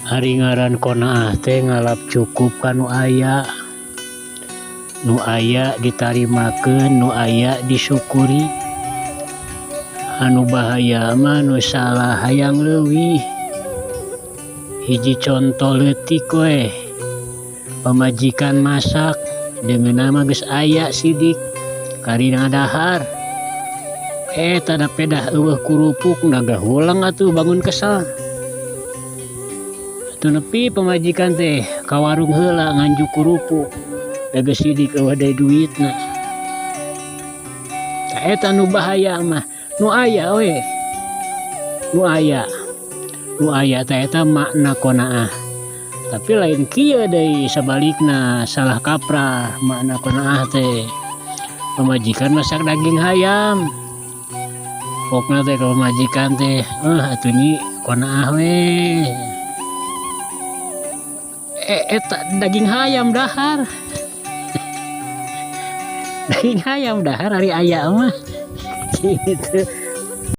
Ari ngaran konaah teh ngalap cukup kanu aya, nu aya ditarimakeun, nu aya disyukuri. Anu bahaya mah nu salah hayang leuwih. Hiji contoh leutik we, pamajikan masak deungeunna mah geus aya sidik kari ngadahar. Tada pedah eueuh kurupuk naga hulang atuh bangun kesel. Atuh nepi pamajikan teh ka warung heula nganjuk kurupuk, da geus sidik eueuh deui duitna. Tah eta nu bahaya mah nu aya we. Nu aya teh eta makna konaah. Tapi lain kieu deui sabalikna salah kaprah makna konaah teh. Pamajikan masak daging hayam. Pokna teh ka pamajikan teh, atuh nyi konaah we. Eta daging hayam dahar. Daging hayam dahar ari aya mah. Gitu.